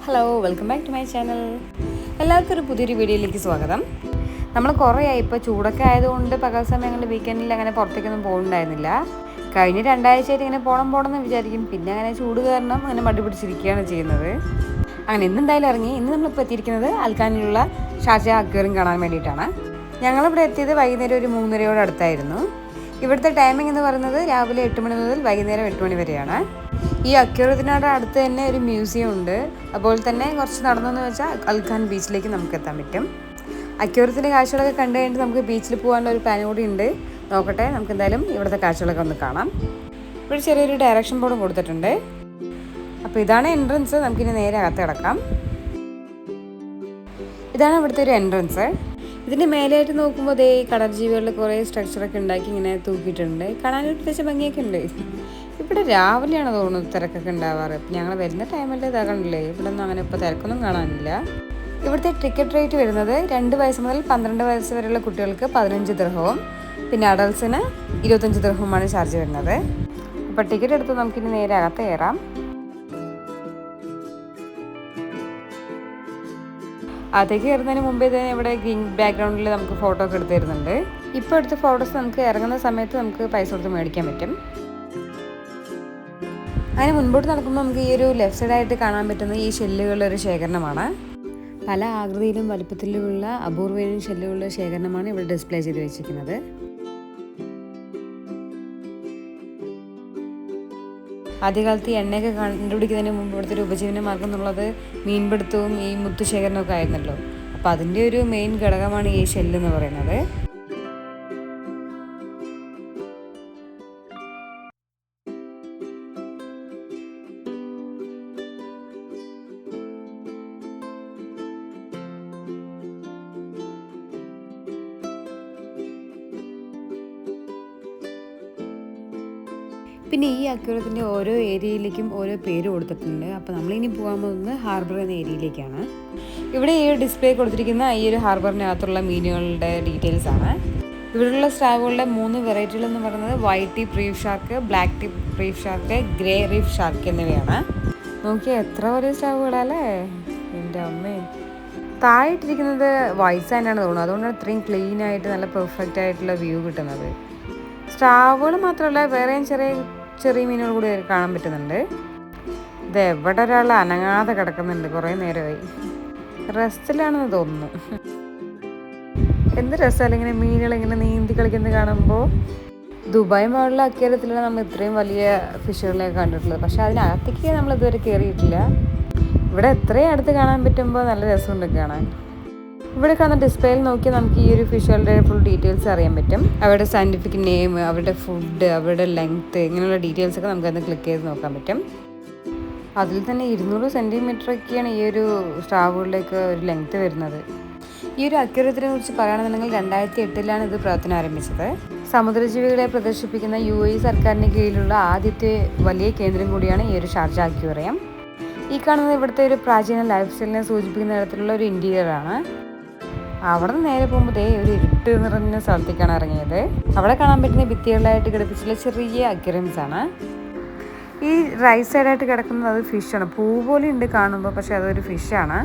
Hello, welcome back to my channel. എല്ലാവർക്കും ഒരു പുതിയൊരു വീഡിയോയിലേക്ക് സ്വാഗതം. നമ്മൾ കുറേയായി ഇപ്പോൾ ചൂടൊക്കെ ആയതുകൊണ്ട് പകൽ സമയങ്ങളിൽ വീക്കെൻഡിൽ അങ്ങനെ പുറത്തേക്കൊന്നും പോകുന്നുണ്ടായിരുന്നില്ല. കഴിഞ്ഞ 2 ആഴ്ചയായിട്ട് ഇങ്ങനെ പോകണമെന്ന് വിചാരിക്കും, പിന്നെ അങ്ങനെ ചൂട് കാരണം അങ്ങനെ മടി പിടിച്ചിരിക്കുകയാണ് ചെയ്യുന്നത്. അങ്ങനെ ഇന്നെന്തായാലും ഇറങ്ങി. ഇന്ന് നമ്മളിപ്പോൾ എത്തിയിരിക്കുന്നത് അൽഖാനിലുള്ള ഷാർജ അക്വേറിയം കാണാൻ വേണ്ടിയിട്ടാണ്. ഞങ്ങളിവിടെ എത്തിയത് വൈകുന്നേരം ഒരു 3:30 അടുത്തായിരുന്നു. ഇവിടുത്തെ ടൈമിംഗ് എന്ന് പറയുന്നത് രാവിലെ 8 മണി മുതൽ വൈകുന്നേരം 8 മണി വരെയാണ്. ഈ അക്വേറിയത്തിനോട് അടുത്ത് തന്നെ ഒരു മ്യൂസിയം ഉണ്ട്. അതുപോലെ തന്നെ കുറച്ച് നടന്നെന്ന് വെച്ചാൽ അൽഖാൻ ബീച്ചിലേക്ക് നമുക്ക് എത്താൻ പറ്റും. അക്വേറിയത്തിൻ്റെ കാഴ്ചകളൊക്കെ കണ്ടു കഴിഞ്ഞിട്ട് നമുക്ക് ബീച്ചിൽ പോകാനുള്ള ഒരു പ്ലാൻ കൂടി ഉണ്ട്. നോക്കട്ടെ, നമുക്ക് എന്തായാലും ഇവിടുത്തെ കാഴ്ചകളൊക്കെ ഒന്ന് കാണാം. ഇവിടെ ചെറിയൊരു ഡയറക്ഷൻ ബോർഡും കൊടുത്തിട്ടുണ്ട്. അപ്പോൾ ഇതാണ് എൻട്രൻസ്. നമുക്കിനി നേരെ അകത്ത് കിടക്കാം. ഇതാണ് ഇവിടുത്തെ ഒരു എൻട്രൻസ്. ഇതിൻ്റെ മേലായിട്ട് നോക്കുമ്പോൾ ദേ കടൽ ജീവികളിൽ കുറേ സ്ട്രക്ചറൊക്കെ ഉണ്ടാക്കി ഇങ്ങനെ തൂക്കിയിട്ടുണ്ട്. കാണാനൊരു പ്രത്യേകിച്ച് ഭംഗിയൊക്കെ ഉണ്ട്. ഇവിടെ രാവിലെയാണ് തോന്നുന്നത് തിരക്കൊക്കെ ഉണ്ടാവാറ്. ഞങ്ങൾ വരുന്ന ടൈമിൽ ഇതാകണില്ലേ, ഇവിടെ ഒന്നും അങ്ങനെ ഇപ്പോൾ തിരക്കൊന്നും കാണാനില്ല. ഇവിടുത്തെ ടിക്കറ്റ് റേറ്റ് വരുന്നത് 2 വയസ്സ് മുതൽ 12 വയസ്സ് വരെയുള്ള കുട്ടികൾക്ക് 15 ദിർഹവും പിന്നെ അഡൾട്ട്സിന് 25 ദിർഹവുമാണ് ചാർജ് വരുന്നത്. അപ്പോൾ ടിക്കറ്റ് എടുത്ത് നമുക്കിനി നേരെ അകത്ത് കയറാം. അകത്തേക്ക് കയറുന്നതിന് മുമ്പേ തന്നെ ഇവിടെ ഗ്രീൻ ബാക്ക്ഗ്രൗണ്ടിൽ നമുക്ക് ഫോട്ടോ ഒക്കെ എടുത്ത് തരുന്നുണ്ട്. ഇപ്പോൾ എടുത്ത ഫോട്ടോസ് നമുക്ക് ഇറങ്ങുന്ന സമയത്ത് നമുക്ക് പൈസ കൊടുത്ത് മേടിക്കാൻ പറ്റും. അങ്ങനെ മുൻപോട്ട് നടക്കുമ്പോൾ നമുക്ക് ഈ ഒരു ലെഫ്റ്റ് സൈഡായിട്ട് കാണാൻ പറ്റുന്ന ഈ ഷെല്ലുകളുടെ ഒരു ശേഖരണമാണ്. പല ആകൃതിയിലും വലുപ്പത്തിലുമുള്ള അപൂർവയിലും ഷെല്ലുകളുടെ ശേഖരണമാണ് ഇവിടെ ഡിസ്പ്ലേ ചെയ്ത് വെച്ചിരിക്കുന്നത്. ആദ്യകാലത്ത് ഈ എണ്ണയൊക്കെ കണ്ടുപിടിക്കുന്നതിന് മുമ്പ് ഇവിടുത്തെ ഒരു ഉപജീവന മാർഗം എന്നുള്ളത് മീൻപിടുത്തവും ഈ മുത്തുശേഖരണമൊക്കെ ആയിരുന്നല്ലോ. അപ്പോൾ അതിൻ്റെ ഒരു മെയിൻ ഘടകമാണ് ഈ ഷെല്ല് എന്ന് പറയുന്നത്. പിന്നെ ഈ അക്വേറിയത്തിൻ്റെ ഓരോ ഏരിയയിലേക്കും ഓരോ പേര് കൊടുത്തിട്ടുണ്ട്. അപ്പോൾ നമ്മളിനി പോകാൻ പോകുന്നത് ഹാർബർ എന്ന ഏരിയയിലേക്കാണ്. ഇവിടെ ഈ ഡിസ്പ്ലേ കൊടുത്തിരിക്കുന്ന ഈ ഒരു ഹാർബറിനകത്തുള്ള മീനുകളുടെ ഡീറ്റെയിൽസ് ആണ്. ഇവിടെയുള്ള സ്രാവുകളുടെ 3 വെറൈറ്റികൾ എന്ന് പറയുന്നത് white tip reef shark, black tip reef shark, grey reef shark എന്നിവയാണ്. നോക്കിയാൽ എത്ര വലിയ സ്രാവുകളല്ലേ, എൻ്റെ അമ്മേ. താഴെയിട്ടിരിക്കുന്നത് വൈറ്റ് സാൻഡാണ് തോന്നുന്നത്. അതുകൊണ്ടാണ് ഇത്രയും ക്ലീൻ ആയിട്ട് നല്ല പെർഫെക്റ്റ് ആയിട്ടുള്ള വ്യൂ കിട്ടുന്നത്. സ്രാവുകൾ മാത്രമല്ല വേറെയും ചെറിയ മീനുകൾ കൂടി കാണാൻ പറ്റുന്നുണ്ട്. ഇത് എവിടെ ഒരാൾ അനങ്ങാതെ കിടക്കുന്നുണ്ട്, കുറേ നേരമായി റെസ്റ്റിലാണെന്ന് തോന്നുന്നു. എന്ത് രസമല്ല ഇങ്ങനെ മീനുകളിങ്ങനെ നീന്തി കളിക്കുന്നത് കാണുമ്പോൾ. ദുബായ് മോളിലെ അക്വേറിയത്തിലാണ് നമ്മൾ ഇത്രയും വലിയ ഫിഷുകളെയൊക്കെ കണ്ടിട്ടുള്ളത്. പക്ഷെ അതിനകത്തേക്ക് നമ്മൾ ഇതുവരെ കയറിയിട്ടില്ല. ഇവിടെ എത്രയും അടുത്ത് കാണാൻ പറ്റുമ്പോൾ നല്ല രസമുണ്ട് കാണാൻ. ഇവിടെ കാണുന്ന ഡിസ്പ്ലേയിൽ നോക്കി നമുക്ക് ഈ ഒരു ഫിഷുകളുടെ ഫുൾ ഡീറ്റെയിൽസ് അറിയാൻ പറ്റും. അവരുടെ സയൻറ്റിഫിക് നെയിം, അവരുടെ ഫുഡ്, അവരുടെ ലെങ്ത്ത്, ഇങ്ങനെയുള്ള ഡീറ്റെയിൽസൊക്കെ നമുക്കത് ക്ലിക്ക് ചെയ്ത് നോക്കാൻ പറ്റും. അതിൽ തന്നെ 200 സെൻറ്റിമീറ്ററൊക്കെയാണ് ഈ ഒരു സ്രാവുകളിലേക്ക് ഒരു ലെങ്ത്ത് വരുന്നത്. ഈ ഒരു അക്വേറിയത്തിനെ കുറിച്ച് പറയുകയാണെന്നുണ്ടെങ്കിൽ 2008 ഇത് പ്രവർത്തനം ആരംഭിച്ചത്. സമുദ്രജീവികളെ പ്രദർശിപ്പിക്കുന്ന UAE സർക്കാരിന് കീഴിലുള്ള ആദ്യത്തെ വലിയ കേന്ദ്രം കൂടിയാണ് ഈ ഒരു ഷാർജ അക്വേറിയം. ഈ കാണുന്നത് ഇവിടുത്തെ ഒരു പ്രാചീന ലൈഫ് സ്റ്റൈലിനെ സൂചിപ്പിക്കുന്ന തരത്തിലുള്ള ഒരു ഇൻറ്റീരിയറാണ്. അവിടെ നിന്ന് നേരെ പോകുമ്പോൾ ഒരു ഇരുട്ട് നിറഞ്ഞ സ്ഥലത്തേക്കാണ് ഇറങ്ങിയത്. അവിടെ കാണാൻ പറ്റുന്ന ഭിത്തികളിലായിട്ട് ഘടിപ്പിച്ചുള്ള ചെറിയ അക്വേറിയംസ് ആണ്. ഈ റൈറ്റ് സൈഡായിട്ട് കിടക്കുന്നത് അത് ഫിഷാണ്. പൂ പോലെ ഉണ്ട് കാണുമ്പോൾ, പക്ഷെ അതൊരു ഫിഷാണ്.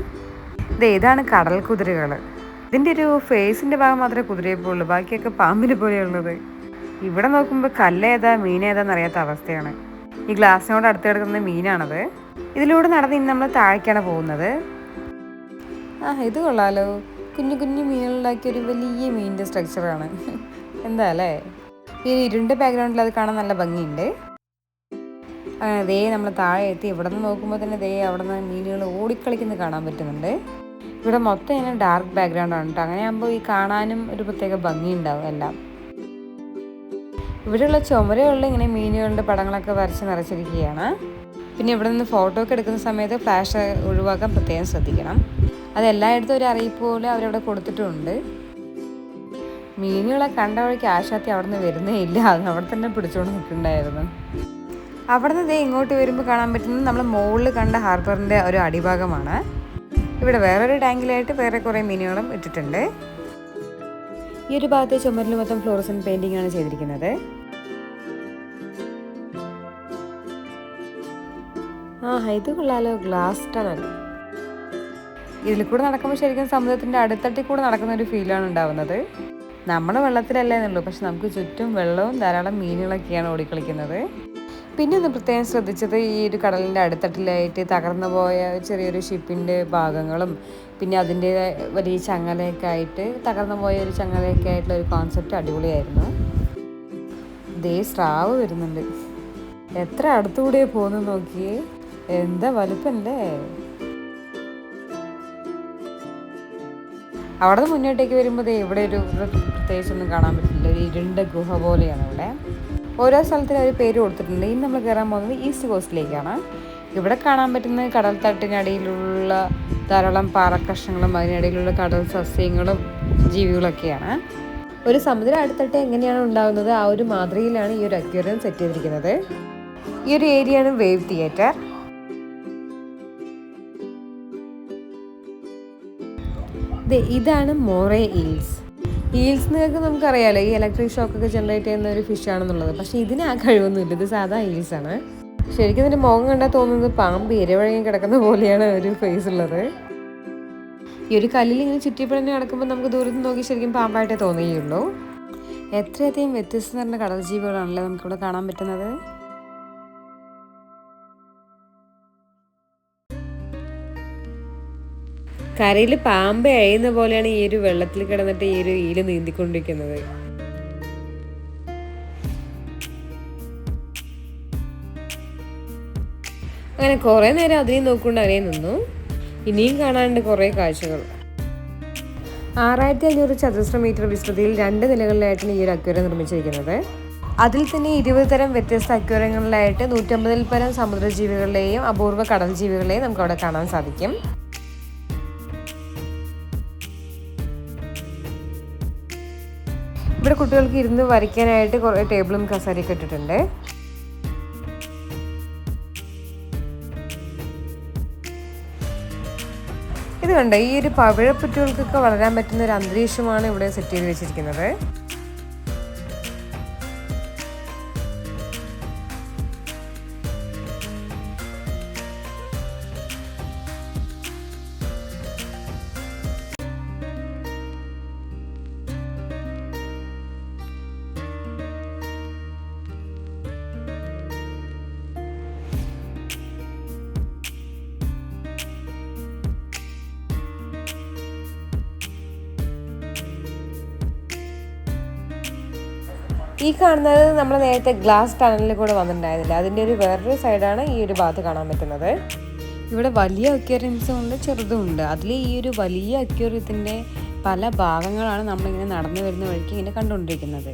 ഇതാണ് കടൽ കുതിരകൾ. ഇതിൻ്റെ ഒരു ഫേസിൻ്റെ ഭാഗം മാത്രമേ കുതിരയെ പോലുള്ളൂ, ബാക്കിയൊക്കെ പാമ്പിനെ പോലെയുള്ളത്. ഇവിടെ നോക്കുമ്പോൾ കല്ലേതാ മീനേതാന്ന് അറിയാത്ത അവസ്ഥയാണ്. ഈ ഗ്ലാസ്സിനോട് അടുത്ത് കിടക്കുന്ന മീനാണത്. ഇതിലൂടെ നടന്ന് ഇന്ന് നമ്മൾ താഴേക്കാണ് പോകുന്നത്. ഇത് കൊള്ളാലോ, കുഞ്ഞു കുഞ്ഞു മീനുകളുണ്ടാക്കിയൊരു വലിയ മീനിൻ്റെ സ്ട്രക്ചറാണ്. എന്താ അല്ലേ, ഈ ഇരുണ്ട ബാക്ക്ഗ്രൗണ്ടിൽ അത് കാണാൻ നല്ല ഭംഗിയുണ്ട്. അങ്ങനെ നമ്മൾ താഴെ എത്തി. ഇവിടെ നിന്ന് നോക്കുമ്പോൾ തന്നെ അവിടെ നിന്ന് മീനുകൾ ഓടിക്കളിക്കുന്നത് കാണാൻ പറ്റുന്നുണ്ട്. ഇവിടെ മൊത്തം ഇങ്ങനെ ഡാർക്ക് ബാക്ക്ഗ്രൗണ്ടാണ് കേട്ടോ. അങ്ങനെ ആകുമ്പോൾ ഈ കാണാനും ഒരു പ്രത്യേക ഭംഗിയുണ്ടാവും എല്ലാം. ഇവിടെയുള്ള ചുമരകളിൽ ഇങ്ങനെ മീനുകളുടെ പടങ്ങളൊക്കെ വരച്ച് നിറച്ചിരിക്കുകയാണ്. പിന്നെ ഇവിടെ നിന്ന് ഫോട്ടോ ഒക്കെ എടുക്കുന്ന സമയത്ത് ഫ്ലാഷ് ഒഴിവാക്കാൻ പ്രത്യേകം ശ്രദ്ധിക്കണം. അതെല്ലായിടത്തും ഒരു അറിയിപ്പ് പോലെ അവരവിടെ കൊടുത്തിട്ടുണ്ട്. മീനുകളെ കണ്ട വഴിക്ക് ആശാത്തി അവിടെ നിന്ന് വരുന്നേ ഇല്ല, അത് അവിടെ തന്നെ പിടിച്ചുകൊണ്ട് നിൽക്കുന്നുണ്ടായിരുന്നു. അവിടെ നിന്ന് ഇങ്ങോട്ട് വരുമ്പോൾ കാണാൻ പറ്റുന്നത് നമ്മൾ മുകളിൽ കണ്ട ഹാർബറിൻ്റെ ഒരു അടിഭാഗമാണ്. ഇവിടെ വേറൊരു ടാങ്കിലായിട്ട് വേറെ കുറേ മീനുകളും ഇട്ടിട്ടുണ്ട്. ഈ ഒരു ഭാഗത്തെ ചുമരിൽ മൊത്തം ഫ്ലോറസെന്റ് പെയിന്റിംഗ് ആണ് ചെയ്തിരിക്കുന്നത്. ഇത് കൊള്ളാലോ, ഗ്ലാസ് ടണൽ. ഇതിൽ കൂടെ നടക്കുമ്പോൾ ശരിക്കും സമുദ്രത്തിൻ്റെ അടിത്തട്ടിൽ കൂടെ നടക്കുന്ന ഒരു ഫീലാണ് ഉണ്ടാവുന്നത്. നമ്മൾ വെള്ളത്തിലല്ലേ എന്നുള്ളൂ, പക്ഷെ നമുക്ക് ചുറ്റും വെള്ളവും ധാരാളം മീനുകളൊക്കെയാണ് ഓടിക്കളിക്കുന്നത്. പിന്നെ ഒന്ന് പ്രത്യേകം ശ്രദ്ധിച്ചത് ഈ ഒരു കടലിൻ്റെ അടിത്തട്ടിലായിട്ട് തകർന്നു പോയ ചെറിയൊരു ഷിപ്പിൻ്റെ ഭാഗങ്ങളും പിന്നെ അതിൻ്റെ വലിയ ചങ്ങലയൊക്കെ ആയിട്ട് തകർന്നു പോയ ഒരു ചങ്ങലയൊക്കെ ആയിട്ടുള്ള ഒരു കോൺസെപ്റ്റ് അടിപൊളിയായിരുന്നു. ദേ സ്രാവ് വരുന്നുണ്ട്, എത്ര അടുത്തുകൂടിയേ പോകുന്നു നോക്കിയേ, എന്താ വലുപ്പല്ലേ. അവിടെ നിന്ന് മുന്നോട്ടേക്ക് വരുമ്പോൾ ഇവിടെ ഒരു പ്രത്യേകിച്ചൊന്നും കാണാൻ പറ്റില്ല, ഒരു ഇരുണ്ട ഗുഹ പോലെയാണ് ഇവിടെ. ഓരോ സ്ഥലത്തിനും ഒരു പേര് കൊടുത്തിട്ടുണ്ട്. ഇനി നമ്മൾ കയറാൻ പോകുന്നത് ഈസ്റ്റ് കോസ്റ്റിലേക്കാണ്. ഇവിടെ കാണാൻ പറ്റുന്ന കടൽ തട്ടിനടിയിലുള്ള ധാരാളം പാറക്കഷ്ണങ്ങളും അതിനിടയിലുള്ള കടൽ സസ്യങ്ങളും ജീവികളൊക്കെയാണ്. ഒരു സമുദ്ര അടിത്തട്ട് എങ്ങനെയാണ് ഉണ്ടാകുന്നത് ആ ഒരു മാതൃകയിലാണ് ഈ ഒരു അക്വേറിയം സെറ്റ് ചെയ്തിരിക്കുന്നത്. ഈ ഒരു ഏരിയയാണ് വേവ് തിയേറ്റർ. ഇതാണ് മോറേ ഈൽസ്. ഈൽസ് എന്നൊക്കെ നമുക്കറിയാലോ, ഈ ഇലക്ട്രിക് ഷോക്കൊക്കെ ജനറേറ്റ് ചെയ്യുന്ന ഒരു ഫിഷ് ആണെന്നുള്ളത്. പക്ഷെ ഇതിന് ആ കഴിവൊന്നുമില്ല, ഇത് സാധാ ഈൽസ് ആണ്. ശരിക്കും ഇതിൻ്റെ മുഖം കണ്ടാൽ തോന്നുന്നത് പാമ്പ് ഇരവഴങ്ങി കിടക്കുന്ന പോലെയാണ് ഒരു ഫേസ് ഉള്ളത്. ഈ ഒരു കല്ലിൽ ഇങ്ങനെ ചുറ്റിപ്പടഞ്ഞ് കിടക്കുമ്പോൾ നമുക്ക് ദൂരത്ത് നോക്കി ശരിക്കും പാമ്പായിട്ടേ തോന്നുകയുള്ളൂ. എത്രയധികം വ്യത്യസ്ത നിറഞ്ഞ കടൽ ജീവികളാണല്ലേ നമുക്കിവിടെ കാണാൻ പറ്റുന്നത്. കരയിൽ പാമ്പ് അഴിയുന്ന പോലെയാണ് ഈ ഒരു വെള്ളത്തിൽ കിടന്നിട്ട് ഈ ഒരു ഈല് നീന്തിക്കൊണ്ടിരിക്കുന്നത്. അങ്ങനെ കുറേ നേരം അതിനെ നോക്കൊണ്ട് അതിനെ നിന്നു. ഇനിയും കാണാനുണ്ട് കുറേ കാഴ്ചകൾ. 6500 ചതുരശ്ര മീറ്റർ വിസ്തൃതിയിൽ 2 നിലകളിലായിട്ടാണ് ഈ ഒരു അക്വേറിയം നിർമ്മിച്ചിരിക്കുന്നത്. അതിൽ തന്നെ 20 തരം വ്യത്യസ്ത അക്വേറിയങ്ങളിലായിട്ട് 150-ൽ പരം സമുദ്രജീവികളെയും അപൂർവ കടൽ ജീവികളെയും നമുക്ക് അവിടെ കാണാൻ സാധിക്കും. ഇവിടെ കുട്ടികൾക്ക് ഇരുന്ന് വരയ്ക്കാനായിട്ട് കുറേ ടേബിളും കസേരയൊക്കെ ഇട്ടിട്ടുണ്ട്. ഇത് കണ്ടോ, ഈ ഒരു പവിഴപ്പുറ്റുകൾക്കൊക്കെ വളരാൻ പറ്റുന്ന ഒരു അന്തരീക്ഷമാണ് ഇവിടെ സെറ്റ് ചെയ്ത് വെച്ചിരിക്കുന്നത്. ഈ കാണുന്നത് നമ്മൾ നേരത്തെ ഗ്ലാസ് ടണലിൽ കൂടെ വന്നിട്ടുണ്ടായിരുന്നില്ല, അതിൻ്റെ ഒരു വേറൊരു സൈഡാണ് ഈ ഒരു ഭാഗത്ത് കാണാൻ പറ്റുന്നത്. ഇവിടെ വലിയ അക്വേറിയംസും ഉണ്ട്, ചെറുതും ഉണ്ട്. അതിൽ ഈ ഒരു വലിയ അക്വേറിയത്തിൻ്റെ പല ഭാഗങ്ങളാണ് നമ്മളിങ്ങനെ നടന്നു വരുന്ന വഴിക്ക് ഇങ്ങനെ കണ്ടുകൊണ്ടിരിക്കുന്നത്.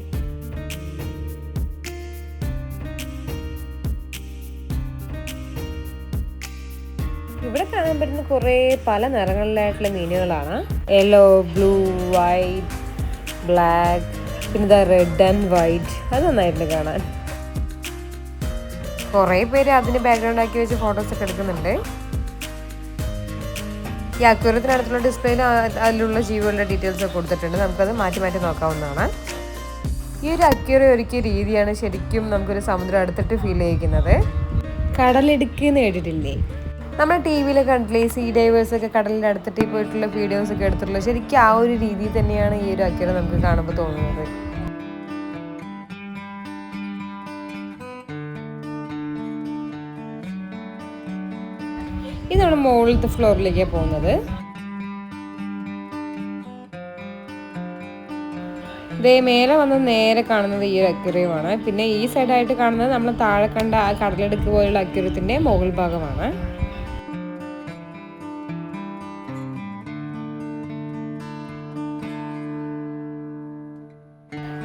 ഇവിടെ കാണാൻ പറ്റുന്ന കുറേ പല നിറങ്ങളിലായിട്ടുള്ള മീനുകളാണ്. യെല്ലോ, ബ്ലൂ, വൈറ്റ്, ബ്ലാക്ക്, പിന്നെ റെഡ് ആൻഡ് വൈറ്റ്. അത് നന്നായിട്ടുണ്ട് കാണാൻ. കുറേ പേര് അതിന് ബാക്ക്ഗ്രൗണ്ട് ആക്കി വെച്ച് ഫോട്ടോസൊക്കെ എടുക്കുന്നുണ്ട്. ഈ അക്വേറിയത്തിനടുത്തുള്ള ഡിസ്പ്ലേയിൽ അതിലുള്ള ജീവികളുടെ ഡീറ്റെയിൽസ് ഒക്കെ കൊടുത്തിട്ടുണ്ട്. നമുക്കത് മാറ്റി മാറ്റി നോക്കാവുന്നതാണ്. ഈ ഒരു അക്വേറിയം ഒരുക്കിയ രീതിയാണ് ശരിക്കും നമുക്കൊരു സമുദ്രം അടുത്തിട്ട് ഫീൽ ചെയ്യിക്കുന്നത്. കടലിടുക്ക് നേടിയിട്ടില്ലേ, നമ്മൾ ടി വിയിലൊക്കെ കണ്ടില്ലേ സീ ഡൈവേഴ്സൊക്കെ കടലിൻ്റെ അടുത്തിട്ട് പോയിട്ടുള്ള വീഡിയോസൊക്കെ എടുത്തിട്ടുള്ളത്. ശരിക്കും ആ ഒരു രീതിയിൽ തന്നെയാണ് ഈ ഒരു അക്വേറിയം നമുക്ക് കാണുമ്പോൾ തോന്നുന്നത്. ഇത് നമ്മൾ മുകളിലത്തെ ഫ്ലോറിലേക്കാണ് പോകുന്നത്. ഇതേ മേലെ വന്ന് നേരെ കാണുന്നത് ഈ ഒരു അക്വേറിയമാണ്. പിന്നെ ഈ സൈഡായിട്ട് കാണുന്നത് നമ്മൾ താഴെ കണ്ട ആ കടലെടുക്ക് പോലുള്ള അക്വേറിയത്തിൻ്റെ മുകൾ ഭാഗമാണ്.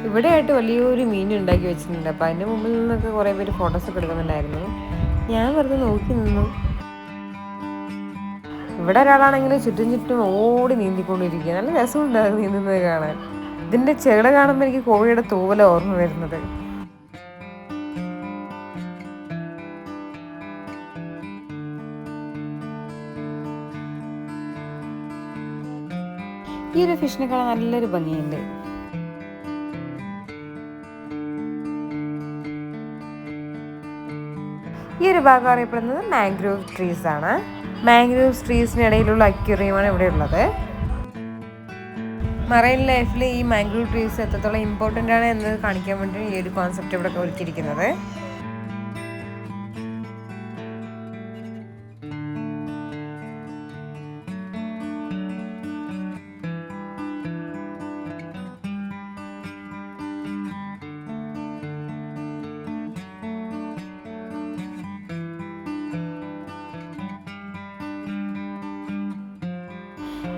ഇവിടെ ആയിട്ട് വലിയൊരു മീൻ ഉണ്ടാക്കി വെച്ചിട്ടുണ്ട്. അപ്പം അതിൻ്റെ മുമ്പിൽ നിന്നൊക്കെ കുറേ പേര് ഫോട്ടോസൊക്കെ എടുക്കുന്നുണ്ടായിരുന്നു. ഞാൻ വെറുതെ നോക്കി നിന്നു. ഇവിടെ ഒരാളാണെങ്കിൽ ചുറ്റും ചുറ്റും ഓടി നീന്തിക്കൊണ്ടിരിക്കുക. നല്ല രസമുണ്ടാകും നീന്തുന്നത് കാണാൻ. ഇതിൻ്റെ ചെകിട കാണുമ്പോൾ എനിക്ക് കോഴിയുടെ തൂവല ഓർമ്മ വരുന്നത്. ഈ ഒരു ഫിഷിനെ കാണാൻ നല്ലൊരു ഭംഗിയുണ്ട്. ഈ ഒരു ഭാഗം അറിയപ്പെടുന്നത് മാംഗ്രോവ് ട്രീസ് ആണ്. മാംഗ്രോവ് ട്രീസിനിടയിലുള്ള അക്വേറിയമാണ് ഇവിടെ ഉള്ളത്. മറൈൻ ലൈഫിൽ ഈ മാംഗ്രോവ് ട്രീസ് എത്രത്തോളം ഇമ്പോർട്ടൻ്റ് ആണ് എന്ന് കാണിക്കാൻ വേണ്ടി ഈ ഒരു കോൺസെപ്റ്റ് ഇവിടെ ഒരുക്കിയിരിക്കുന്നത്.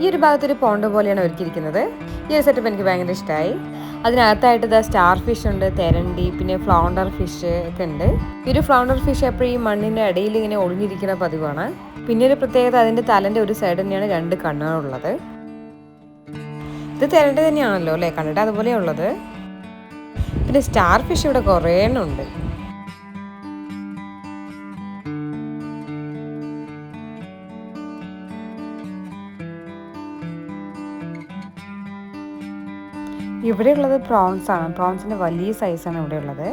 ഈ ഒരു ഭാഗത്തൊരു പോണ്ട് പോലെയാണ് ഒരുക്കിയിരിക്കുന്നത്. ഈ ഒരു സെറ്റപ്പ് എനിക്ക് ഭയങ്കര ഇഷ്ടമായി. അതിനകത്തായിട്ട് ഇതാ സ്റ്റാർ ഫിഷ് ഉണ്ട്, തെരണ്ടി, പിന്നെ ഫ്ലൗണ്ടർ ഫിഷ് ഒക്കെ ഉണ്ട്. ഈ ഒരു ഫ്ലൗണ്ടർ ഫിഷ് എപ്പോഴും ഈ മണ്ണിൻ്റെ ഇടയിൽ ഇങ്ങനെ ഒളിഞ്ഞിരിക്കുന്ന പതിവാണ്. പിന്നെ ഒരു പ്രത്യേകത, അതിൻ്റെ തലൻ്റെ ഒരു സൈഡ് തന്നെയാണ് 2 കണ്ണുകളുള്ളത്. ഇത് തെരണ്ടി തന്നെയാണല്ലോ അല്ലേ, കണ്ടിട്ട് അതുപോലെയുള്ളത്. പിന്നെ സ്റ്റാർ ഫിഷ് ഇവിടെ കുറേ എണ്ണം ഉണ്ട്. ഇവിടെ ഉള്ളത് പ്രോൺസ് ആണ്. പ്രോൺസിൻ്റെ വലിയ സൈസാണ് ഇവിടെ ഉള്ളത്.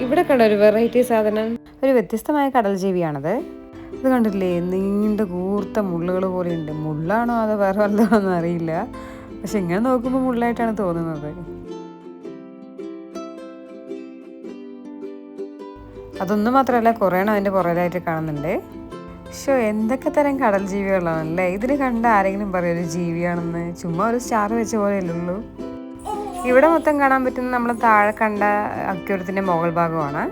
ഇവിടെ കണ്ട ഒരു വെറൈറ്റി സാധനം, ഒരു വ്യത്യസ്തമായ കടൽ ജീവിയാണത്. ഇത് കണ്ടില്ലേ, നീണ്ട കൂർത്ത മുള്ളുകൾ പോലെ ഉണ്ട്. മുള്ളാണോ അതോ വേറെ വല്ലതാണോ അറിയില്ല, പക്ഷെ ഇങ്ങനെ നോക്കുമ്പോൾ മുള്ളായിട്ടാണ് തോന്നുന്നത്. അതൊന്നും മാത്രമല്ല, കുറേ എണ്ണം അതിൻ്റെ പുറകിലായിട്ട് കാണുന്നുണ്ട്. ഷോ, എന്തൊക്കെ തരം കടൽ ജീവികളാണല്ലേ. ഇതിന് കണ്ട ആരെങ്കിലും പറയും ഒരു ജീവിയാണെന്ന്? ചുമ്മാ ഒരു സ്റ്റാർ വെച്ച പോലെയല്ലുള്ളൂ. ഇവിടെ മൊത്തം കാണാൻ പറ്റുന്ന നമ്മൾ താഴെ കണ്ട അക്വേറിയത്തിൻ്റെ മുകൾ ഭാഗമാണ്.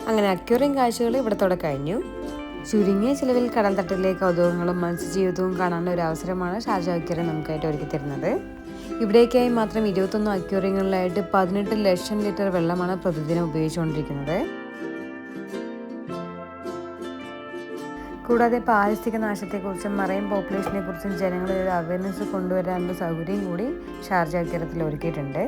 അങ്ങനെ അക്വേറിയം കാഴ്ചകൾ ഇവിടത്തോടെ കഴിഞ്ഞു. ചുരുങ്ങിയ ചിലവിൽ കടൽ തട്ടിലെ കൗതുകങ്ങളും മത്സ്യജീവിതവും കാണാനുള്ള ഒരു അവസരമാണ് ഷാർജ അക്വേറിയം നമുക്കായിട്ട് ഒരുക്കി തരുന്നത്. ഇവിടേക്കായി മാത്രം 21 അക്വേറിയങ്ങളിലായിട്ട് 18 ലക്ഷം ലിറ്റർ വെള്ളമാണ് പ്രതിദിനം ഉപയോഗിച്ചുകൊണ്ടിരിക്കുന്നത്. കൂടാതെ പാരിസ്ഥിതിക നാശത്തെക്കുറിച്ചും മറൈൻ പോപ്പുലേഷനെ കുറിച്ചും ജനങ്ങളിൽ ഒരു അവയർനെസ് കൊണ്ടുവരാനുള്ള സൗകര്യം കൂടി ഷാർജ അക്വേറിയത്തിൽ ഒരുക്കിയിട്ടുണ്ട്.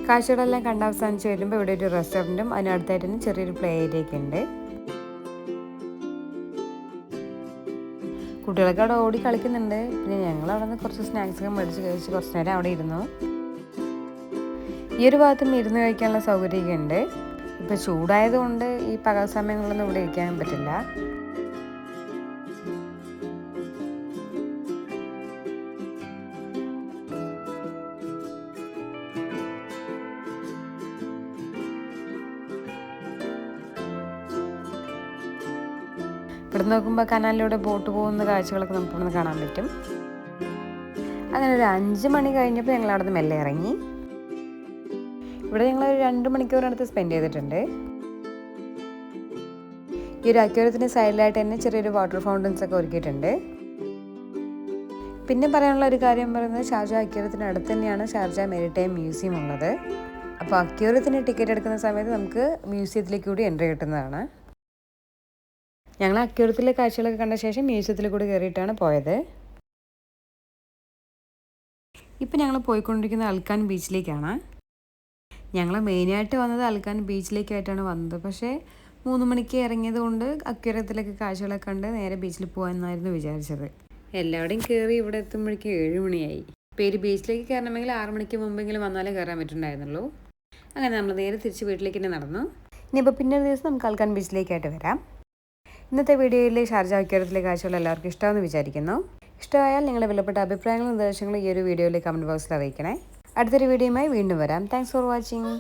കാഴ്ചകളെല്ലാം കണ്ടവസാനിച്ച് വരുമ്പോൾ ഇവിടെ ഒരു റെസ്റ്റോറൻറ്റും അതിനടുത്തായിട്ട് തന്നെ ചെറിയൊരു പ്ലേ ഏരിയ ഒക്കെ ഉണ്ട്. കുട്ടികളൊക്കെ അവിടെ ഓടി കളിക്കുന്നുണ്ട്. പിന്നെ ഞങ്ങൾ അവിടെ നിന്ന് കുറച്ച് സ്നാക്സൊക്കെ മേടിച്ച് കഴിച്ച് കുറച്ച് നേരം അവിടെ ഇരുന്നു. ഈ ഒരു ഭാഗത്തും ഇരുന്ന് കഴിക്കാനുള്ള സൗകര്യമൊക്കെ ഉണ്ട്. ഇപ്പോൾ ചൂടായതുകൊണ്ട് ഈ പകൽ സമയങ്ങളിലൊന്നും ഇവിടെ ഇരിക്കാൻ പറ്റില്ല. ഇവിടെ നോക്കുമ്പോൾ കനാലിലൂടെ ബോട്ട് പോകുന്ന കാഴ്ചകളൊക്കെ നമുക്ക് ഇവിടെ നിന്ന് കാണാൻ പറ്റും. അങ്ങനെ ഒരു 5 മണി കഴിഞ്ഞപ്പോൾ ഞങ്ങൾ അവിടെ നിന്ന് മെല്ലെ ഇറങ്ങി. ഇവിടെ ഞങ്ങൾ ഒരു 2 മണിക്കൂറിനടുത്ത് സ്പെൻഡ് ചെയ്തിട്ടുണ്ട്. ഈ ഒരു അക്വേറിയത്തിൻ്റെ സൈഡിലായിട്ട് തന്നെ ചെറിയൊരു വാട്ടർ ഫൗണ്ടൻസ് ഒക്കെ ഒരുക്കിയിട്ടുണ്ട്. പിന്നെ പറയാനുള്ള ഒരു കാര്യം പറയുന്നത്, ഷാർജ അക്വേറിയത്തിന് അടുത്ത് തന്നെയാണ് ഷാർജ മെരിടൈം മ്യൂസിയം ഉള്ളത്. അപ്പോൾ അക്വേറിയത്തിന് ടിക്കറ്റ് എടുക്കുന്ന സമയത്ത് നമുക്ക് മ്യൂസിയത്തിലേക്ക് കൂടി എൻട്രി കിട്ടുന്നതാണ്. ഞങ്ങൾ അക്വേറിയത്തിലെ കാഴ്ചകളൊക്കെ കണ്ട ശേഷം മ്യൂസിയത്തിൽ കൂടി കയറിയിട്ടാണ് പോയത്. ഇപ്പം ഞങ്ങൾ പോയിക്കൊണ്ടിരിക്കുന്ന അൽക്കാൻ ബീച്ചിലേക്കാണ്. ഞങ്ങൾ മെയിനായിട്ട് വന്നത് അൽക്കാൻ ബീച്ചിലേക്കായിട്ടാണ് വന്നത്. പക്ഷേ 3 മണിക്ക് ഇറങ്ങിയത് കൊണ്ട് അക്വേറിയത്തിലേക്ക് കാഴ്ചകളൊക്കെ കണ്ട് നേരെ ബീച്ചിൽ പോകാമെന്നായിരുന്നു വിചാരിച്ചത്. എല്ലാവരുടെയും കയറി ഇവിടെ എത്തുമ്പോഴേക്കും 7 മണിയായി. പേര് ബീച്ചിലേക്ക് കയറണമെങ്കിൽ 6 മണിക്ക് മുമ്പെങ്കിലും വന്നാലേ കയറാൻ പറ്റുന്നുണ്ടായിരുന്നുള്ളൂ. അങ്ങനെ നമ്മൾ നേരെ തിരിച്ച് വീട്ടിലേക്ക് തന്നെ നടന്നു. ഇനിയിപ്പോൾ പിന്നെ ഒരു ദിവസം നമുക്ക് അൽക്കാൻ ബീച്ചിലേക്കായിട്ട് വരാം. ഇന്നത്തെ വീഡിയോയിലെ ഷാർജ അക്വേറിയത്തിലെ കാഴ്ചകൾ എല്ലാവർക്കും ഇഷ്ടമാണെന്ന് വിചാരിക്കുന്നു. ഇഷ്ടമായാൽ നിങ്ങളുടെ വിലപ്പെട്ട അഭിപ്രായങ്ങളും നിർദ്ദേശങ്ങളും ഈ ഒരു വീഡിയോയിലെ കമൻറ്റ് ബോക്സിൽ അറിയിക്കണേ. അടുത്തൊരു വീഡിയോയുമായി വീണ്ടും വരാം. Thanks for watching.